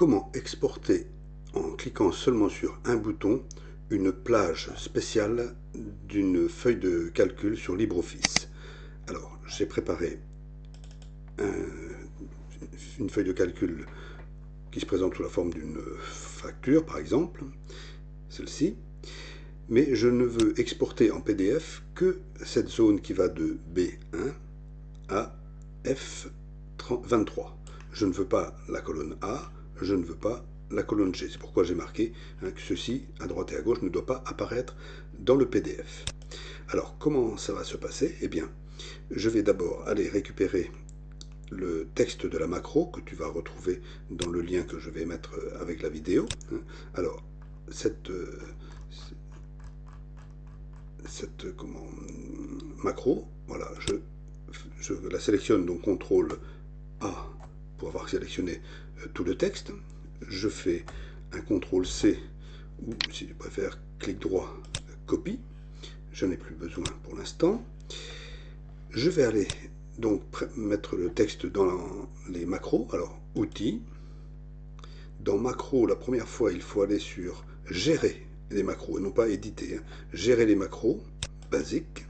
comment exporter, en cliquant seulement sur un bouton, une plage spéciale d'une feuille de calcul sur LibreOffice. Alors, j'ai préparé une feuille de calcul qui se présente sous la forme d'une facture, par exemple, celle-ci, mais je ne veux exporter en PDF que cette zone qui va de B1 à F23. Je ne veux pas la colonne A, je ne veux pas la colonne G. C'est pourquoi j'ai marqué que ceci, à droite et à gauche, ne doit pas apparaître dans le PDF. Alors, comment ça va se passer? Eh bien, je vais d'abord aller récupérer le texte de la macro que tu vas retrouver dans le lien que je vais mettre avec la vidéo. Alors, cette macro, voilà, je la sélectionne, donc CTRL A pour avoir sélectionné tout le texte. Je fais un CTRL C, ou si tu préfères, clic droit, copie. Je n'ai plus besoin pour l'instant. Je vais aller donc mettre le texte dans les macros. Alors, outils. Dans macros, la première fois, il faut aller sur gérer les macros, et non pas éditer. Gérer les macros, basique.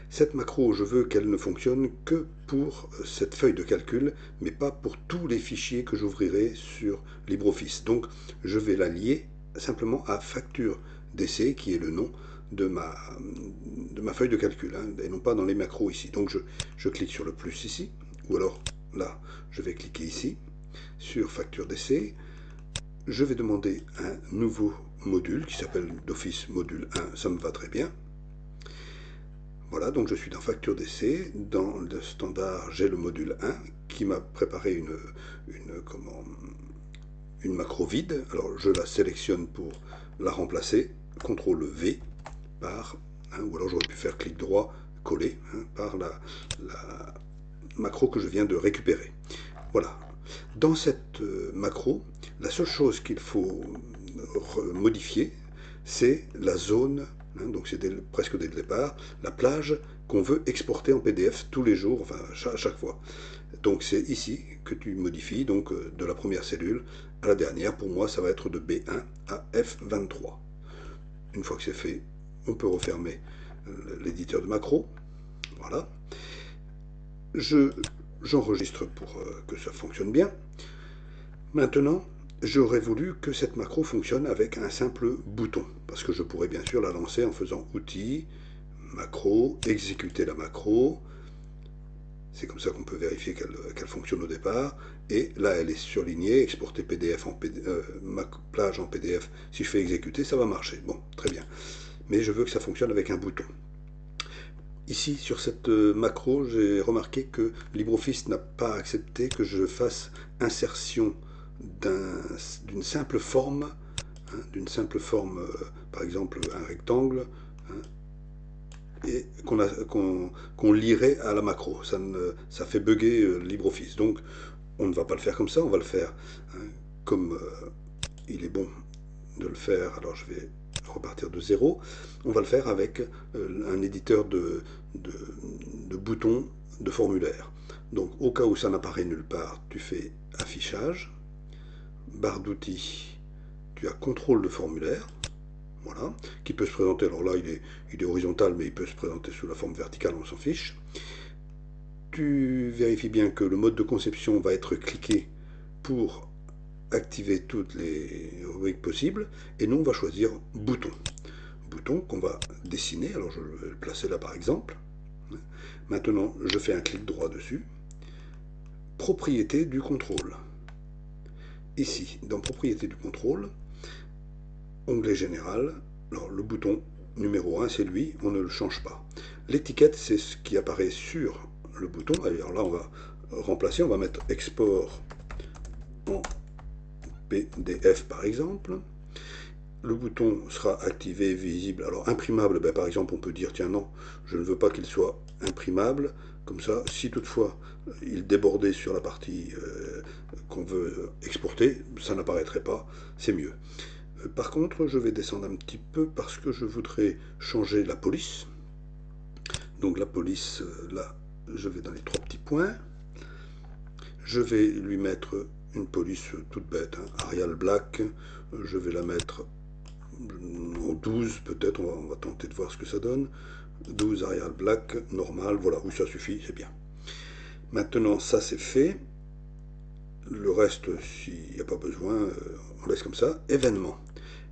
Cette macro, je veux qu'elle ne fonctionne que pour cette feuille de calcul, mais pas pour tous les fichiers que j'ouvrirai sur LibreOffice. Donc, je vais la lier simplement à facture d'essai, qui est le nom de ma feuille de calcul, et non pas dans les macros ici. Donc, je clique sur le plus ici, ou alors là, je vais cliquer ici, sur facture d'essai. Je vais demander un nouveau module qui s'appelle d'office module 1, ça me va très bien. Voilà, donc je suis dans facture d'essai. Dans le standard, j'ai le module 1 qui m'a préparé une macro vide. Alors je la sélectionne pour la remplacer. CTRL V par, ou alors j'aurais pu faire clic droit, coller, par la macro que je viens de récupérer. Voilà. Dans cette macro, la seule chose qu'il faut modifier, c'est la zone. Donc c'est presque dès le départ, la plage qu'on veut exporter en PDF tous les jours, enfin à chaque fois. Donc c'est ici que tu modifies, donc de la première cellule à la dernière. Pour moi, ça va être de B1 à F23. Une fois que c'est fait, on peut refermer l'éditeur de macro. Voilà. J'enregistre pour que ça fonctionne bien. Maintenant, j'aurais voulu que cette macro fonctionne avec un simple bouton, parce que je pourrais bien sûr la lancer en faisant outils, macro, exécuter la macro. C'est comme ça qu'on peut vérifier qu'elle fonctionne au départ. Et là, elle est surlignée, exporter PDF en plage en PDF. Si je fais exécuter, ça va marcher. Bon, très bien. Mais je veux que ça fonctionne avec un bouton. Ici, sur cette macro, j'ai remarqué que LibreOffice n'a pas accepté que je fasse insertion d'une simple forme, par exemple un rectangle, et qu'on lirait à la macro. Ça fait bugger LibreOffice. Donc, on ne va pas le faire comme ça, on va le faire comme il est bon de le faire. Alors, je vais repartir de zéro. On va le faire avec un éditeur de boutons de formulaire. Donc, au cas où ça n'apparaît nulle part, tu fais affichage, barre d'outils, tu as contrôle de formulaire, voilà, qui peut se présenter, alors là il est horizontal, mais il peut se présenter sous la forme verticale, on s'en fiche. Tu vérifies bien que le mode de conception va être cliqué pour activer toutes les rubriques possibles, et nous on va choisir bouton. Bouton qu'on va dessiner, alors je vais le placer là par exemple. Maintenant je fais un clic droit dessus. Propriété du contrôle. Ici, dans propriété du contrôle, onglet général, alors le bouton numéro 1 c'est lui, on ne le change pas. L'étiquette c'est ce qui apparaît sur le bouton, alors là on va remplacer, on va mettre export en PDF par exemple. Le bouton sera activé, visible, alors imprimable, ben, par exemple on peut dire tiens non, je ne veux pas qu'il soit imprimable, comme ça si toutefois il débordait sur la partie qu'on veut exporter, ça n'apparaîtrait pas, c'est mieux. Par contre, je vais descendre un petit peu parce que je voudrais changer la police. Donc la police, là, je vais dans les trois petits points. Je vais lui mettre une police toute bête, hein, Arial Black. Je vais la mettre au 12 peut-être, on va tenter de voir ce que ça donne. 12 Arial Black, normal, voilà, oui ça suffit, c'est bien. Maintenant ça c'est fait. Le reste, s'il n'y a pas besoin, on laisse comme ça. Événement.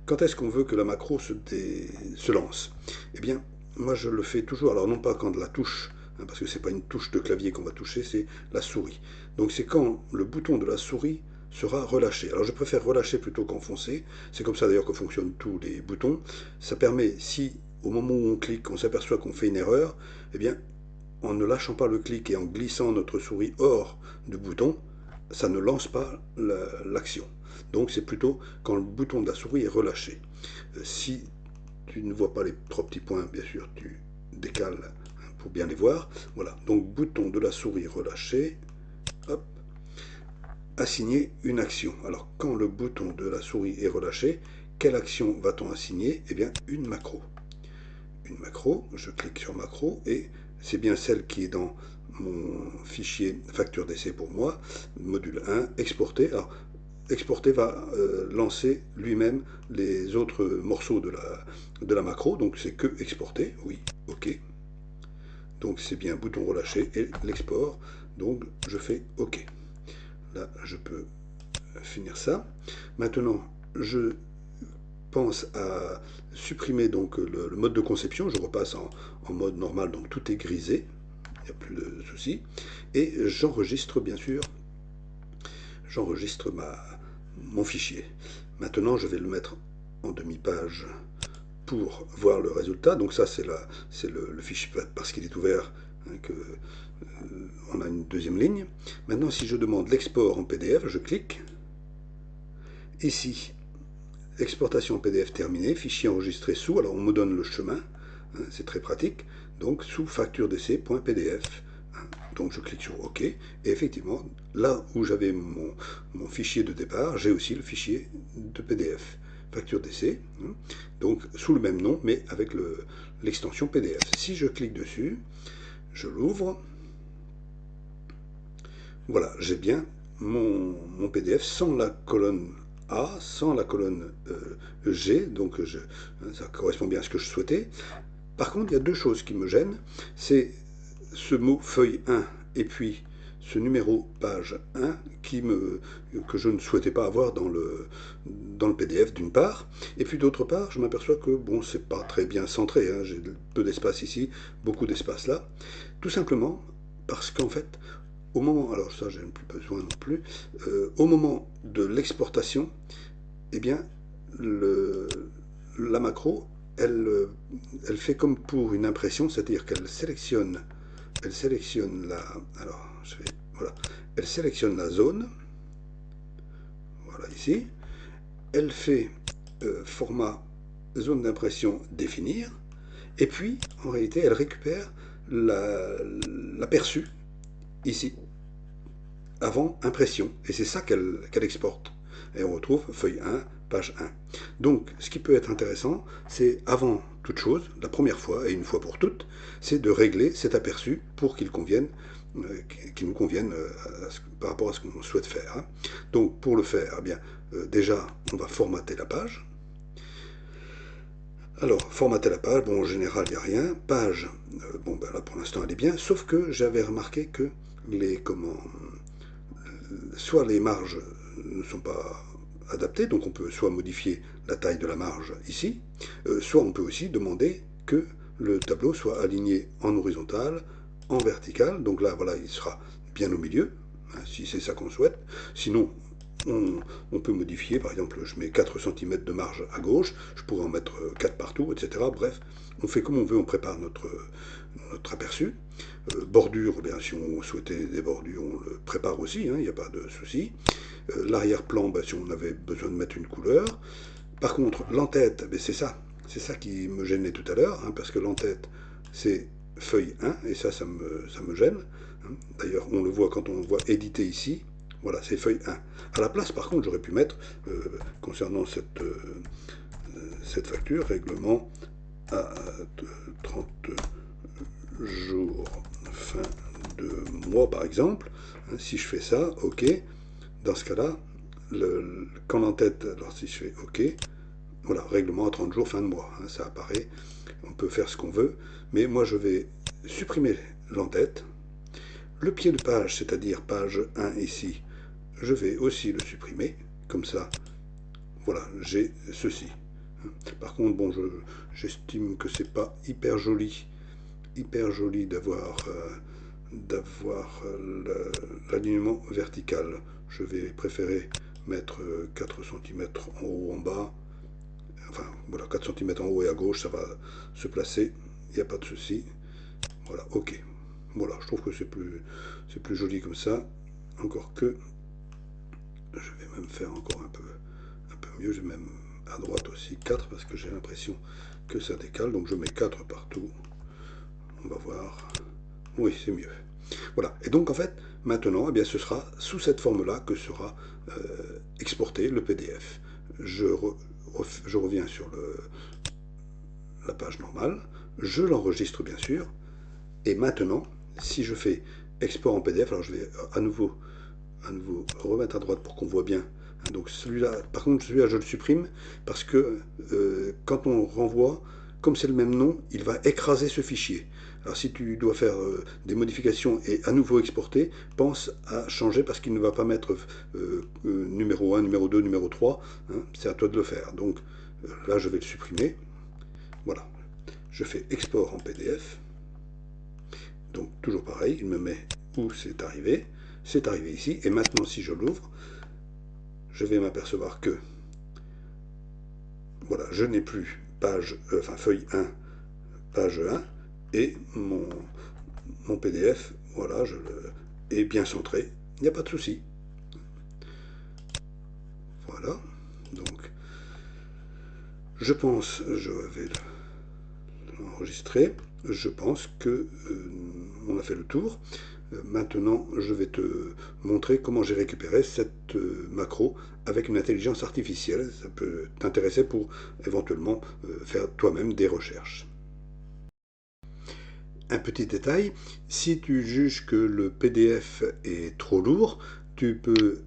Quand est-ce qu'on veut que la macro se lance? Eh bien, moi je le fais toujours, alors non pas quand la touche, hein, parce que c'est pas une touche de clavier qu'on va toucher, c'est la souris. Donc c'est quand le bouton de la souris sera relâché. Alors je préfère relâcher plutôt qu'enfoncer, c'est comme ça d'ailleurs que fonctionnent tous les boutons. Ça permet, si au moment où on clique, on s'aperçoit qu'on fait une erreur, eh bien, en ne lâchant pas le clic et en glissant notre souris hors du bouton, ça ne lance pas l'action. Donc c'est plutôt quand le bouton de la souris est relâché. Si tu ne vois pas les trois petits points, bien sûr, tu décales pour bien les voir. Voilà, donc bouton de la souris relâché, hop, assigner une action. Alors quand le bouton de la souris est relâché, quelle action va-t-on assigner? Eh bien une macro. Une macro, je clique sur macro et c'est bien celle qui est dans mon fichier facture d'essai pour moi, module 1, exporter. Alors, exporter va lancer lui-même les autres morceaux de la macro, donc c'est que exporter, oui, ok. Donc c'est bien bouton relâché et l'export, donc je fais ok. Là, je peux finir ça. Maintenant, je pense à supprimer donc le mode de conception, je repasse en mode normal, donc tout est grisé, il n'y a plus de soucis, et j'enregistre bien sûr, j'enregistre mon fichier. Maintenant je vais le mettre en demi-page pour voir le résultat, donc ça c'est le fichier, parce qu'il est ouvert, hein, on a une deuxième ligne. Maintenant si je demande l'export en PDF, je clique, ici, exportation PDF terminée, fichier enregistré sous, alors on me donne le chemin, hein, c'est très pratique, donc sous facture d'essai.pdf. Hein, donc je clique sur OK, et effectivement, là où j'avais mon fichier de départ, j'ai aussi le fichier de PDF, facture d'essai, hein, donc sous le même nom, mais avec l'extension PDF. Si je clique dessus, je l'ouvre, voilà, j'ai bien mon PDF sans la colonne A, sans la colonne G, donc ça correspond bien à ce que je souhaitais. Par contre, il y a deux choses qui me gênent, c'est ce mot feuille 1 et puis ce numéro page 1 que je ne souhaitais pas avoir dans le PDF d'une part, et puis d'autre part, je m'aperçois que bon, c'est pas très bien centré, hein, j'ai peu d'espace ici, beaucoup d'espace là, tout simplement parce qu'en fait, au moment, alors ça j'ai plus besoin non plus, au moment de l'exportation, eh bien, la macro, elle fait comme pour une impression, c'est-à-dire qu'elle sélectionne alors, voilà, elle sélectionne la zone, voilà ici, elle fait format zone d'impression définir, et puis, en réalité, elle récupère l'aperçu, ici, avant impression, et c'est ça qu'elle exporte. Et on retrouve feuille 1, page 1. Donc, ce qui peut être intéressant, c'est avant toute chose, la première fois et une fois pour toutes, c'est de régler cet aperçu pour qu'il nous convienne par rapport à ce qu'on souhaite faire. Hein. Donc, pour le faire, eh bien, déjà, on va formater la page. Alors, formater la page, bon, en général, il n'y a rien. Page, bon, ben là, pour l'instant, elle est bien, sauf que j'avais remarqué que soit les marges ne sont pas adaptées, donc on peut soit modifier la taille de la marge ici, soit on peut aussi demander que le tableau soit aligné en horizontal, en vertical, donc là voilà, il sera bien au milieu, hein, si c'est ça qu'on souhaite. Sinon, on peut modifier, par exemple, je mets 4 cm de marge à gauche, je pourrais en mettre 4 partout, etc. Bref, on fait comme on veut, on prépare notre aperçu. Bordure, bien, si on souhaitait des bordures, on le prépare aussi, il n'y a pas de souci. L'arrière-plan, ben, si on avait besoin de mettre une couleur. Par contre, l'entête, ben, c'est ça qui me gênait tout à l'heure, hein, parce que l'entête, c'est feuille 1, et ça me gêne. Hein. D'ailleurs, on le voit quand on voit éditer ici, voilà, c'est feuille 1. À la place, par contre, j'aurais pu mettre, concernant cette facture, règlement à 30 jours fin de mois, par exemple, Si je fais ça, OK, dans ce cas-là, quand l'entête, alors si je fais OK, voilà, règlement à 30 jours, fin de mois, ça apparaît, on peut faire ce qu'on veut, mais moi je vais supprimer l'entête. Le pied de page, c'est-à-dire page 1 ici, je vais aussi le supprimer, comme ça, voilà, j'ai ceci. Par contre, bon, j'estime que c'est pas hyper joli d'avoir l'alignement vertical. Je vais préférer mettre 4 cm en haut, en bas. Enfin, voilà, 4 cm en haut et à gauche, ça va se placer. Il n'y a pas de souci. Voilà, ok. Voilà, je trouve que c'est plus joli comme ça. Encore que, je vais même faire encore un peu mieux. Je vais même à droite aussi 4 parce que j'ai l'impression que ça décale. Donc je mets 4 partout. On va voir. Oui, c'est mieux. Voilà. Et donc en fait, maintenant, eh bien, ce sera sous cette forme-là que sera exporté le PDF. Je reviens sur la page normale. Je l'enregistre bien sûr. Et maintenant, si je fais export en PDF, alors je vais à nouveau remettre à droite pour qu'on voit bien. Donc celui-là, par contre, celui-là, je le supprime parce que quand on renvoie, comme c'est le même nom, il va écraser ce fichier. Alors si tu dois faire des modifications et à nouveau exporter, pense à changer parce qu'il ne va pas mettre numéro 1, numéro 2, numéro 3. C'est à toi de le faire. Donc là, je vais le supprimer. Voilà. Je fais export en PDF. Donc toujours pareil, il me met où c'est arrivé. C'est arrivé ici. Et maintenant, si je l'ouvre, je vais m'apercevoir que voilà, je n'ai plus feuille 1, page 1, et mon PDF, voilà, est bien centré. Il n'y a pas de souci. Voilà. Donc, je pense, je vais l'enregistrer. Je pense que on a fait le tour. Maintenant, je vais te montrer comment j'ai récupéré cette macro avec une intelligence artificielle. Ça peut t'intéresser pour éventuellement faire toi-même des recherches. Un petit détail, si tu juges que le PDF est trop lourd, tu peux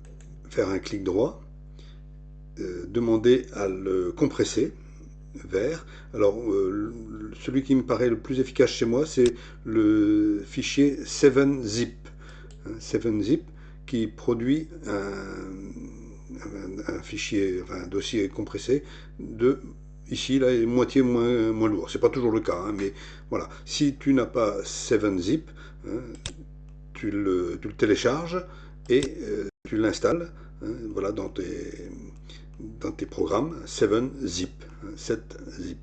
faire un clic droit, demander à le compresser vers. Alors, celui qui me paraît le plus efficace chez moi, c'est le fichier 7zip. 7zip qui produit un fichier, enfin un dossier compressé de ici, là, est moitié moins lourd. C'est pas toujours le cas, mais voilà. Si tu n'as pas 7zip, tu le télécharges et tu l'installes voilà, dans tes programmes 7zip. 7zip.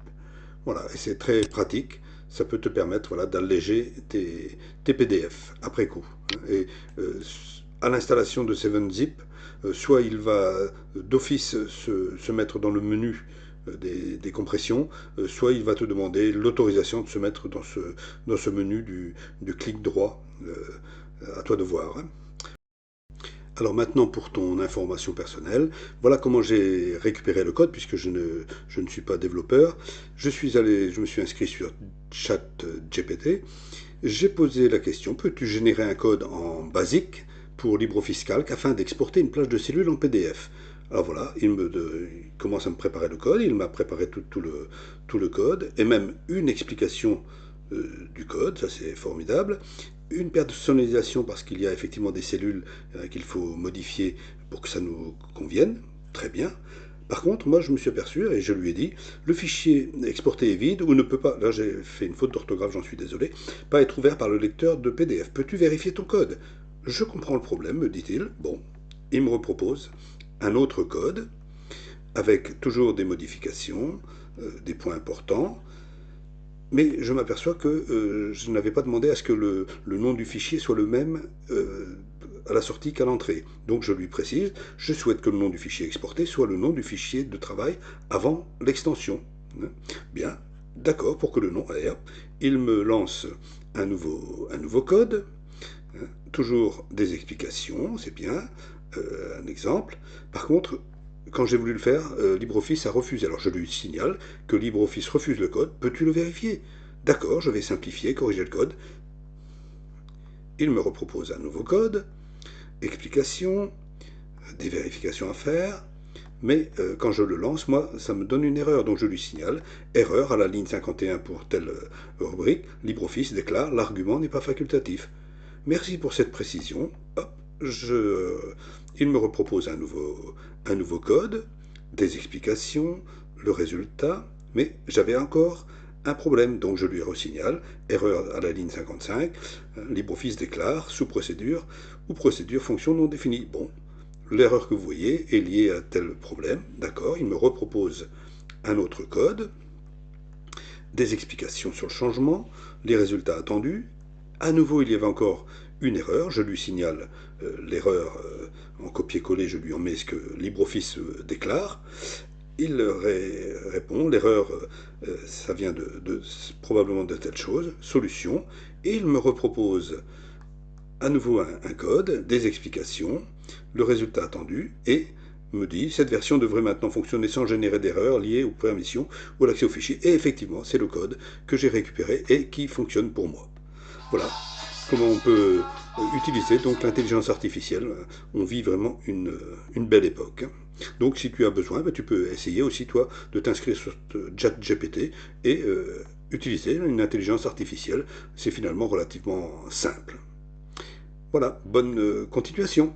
Voilà, et c'est très pratique. Ça peut te permettre voilà, d'alléger tes PDF après coup. Et à l'installation de 7zip, soit il va d'office se mettre dans le menu des compressions, soit il va te demander l'autorisation de se mettre dans ce menu du clic droit. À toi de voir. Alors maintenant pour ton information personnelle, voilà comment j'ai récupéré le code puisque je ne suis pas développeur. Je me suis inscrit sur ChatGPT. J'ai posé la question, peux-tu générer un code en basique pour LibreOffice Calc afin d'exporter une plage de cellules en PDF? Alors voilà, il commence à me préparer le code, il m'a préparé tout le code et même une explication du code, ça c'est formidable. Une personnalisation parce qu'il y a effectivement des cellules qu'il faut modifier pour que ça nous convienne, très bien. Par contre, moi je me suis aperçu et je lui ai dit, le fichier exporté est vide ou ne peut pas, là j'ai fait une faute d'orthographe, j'en suis désolé, pas être ouvert par le lecteur de PDF. Peux-tu vérifier ton code? Je comprends le problème, me dit-il. Bon, il me repropose un autre code avec toujours des modifications, des points importants. Mais je m'aperçois que je n'avais pas demandé à ce que le nom du fichier soit le même à la sortie qu'à l'entrée. Donc je lui précise, je souhaite que le nom du fichier exporté soit le nom du fichier de travail avant l'extension. Bien, d'accord, pour que le nom, allez hop, il me lance un nouveau code, toujours des explications, c'est bien, un exemple. Par contre, quand j'ai voulu le faire, LibreOffice a refusé. Alors je lui signale que LibreOffice refuse le code. Peux-tu le vérifier? D'accord, je vais simplifier, corriger le code. Il me repropose un nouveau code. explication, des vérifications à faire, mais quand je le lance, moi, ça me donne une erreur, donc je lui signale, erreur à la ligne 51 pour telle rubrique, LibreOffice déclare, l'argument n'est pas facultatif. Merci pour cette précision. Hop, il me repropose un nouveau code, des explications, le résultat, mais j'avais encore un problème, donc je lui resignale, erreur à la ligne 55, LibreOffice déclare, sous procédure, ou procédure fonction non définie. Bon, l'erreur que vous voyez est liée à tel problème, d'accord, il me repropose un autre code, des explications sur le changement, les résultats attendus. À nouveau, il y avait encore une erreur. Je lui signale l'erreur en copier-coller, je lui en mets ce que LibreOffice déclare. Il répond, l'erreur, ça vient probablement de telle chose, solution, et il me repropose à nouveau un code, des explications, le résultat attendu, et me dit cette version devrait maintenant fonctionner sans générer d'erreurs liées aux permissions ou à l'accès aux fichiers. Et effectivement, c'est le code que j'ai récupéré et qui fonctionne pour moi. Voilà comment on peut utiliser donc l'intelligence artificielle. On vit vraiment une belle époque. Donc si tu as besoin, tu peux essayer aussi toi de t'inscrire sur ChatGPT et utiliser une intelligence artificielle. C'est finalement relativement simple. Voilà, bonne continuation.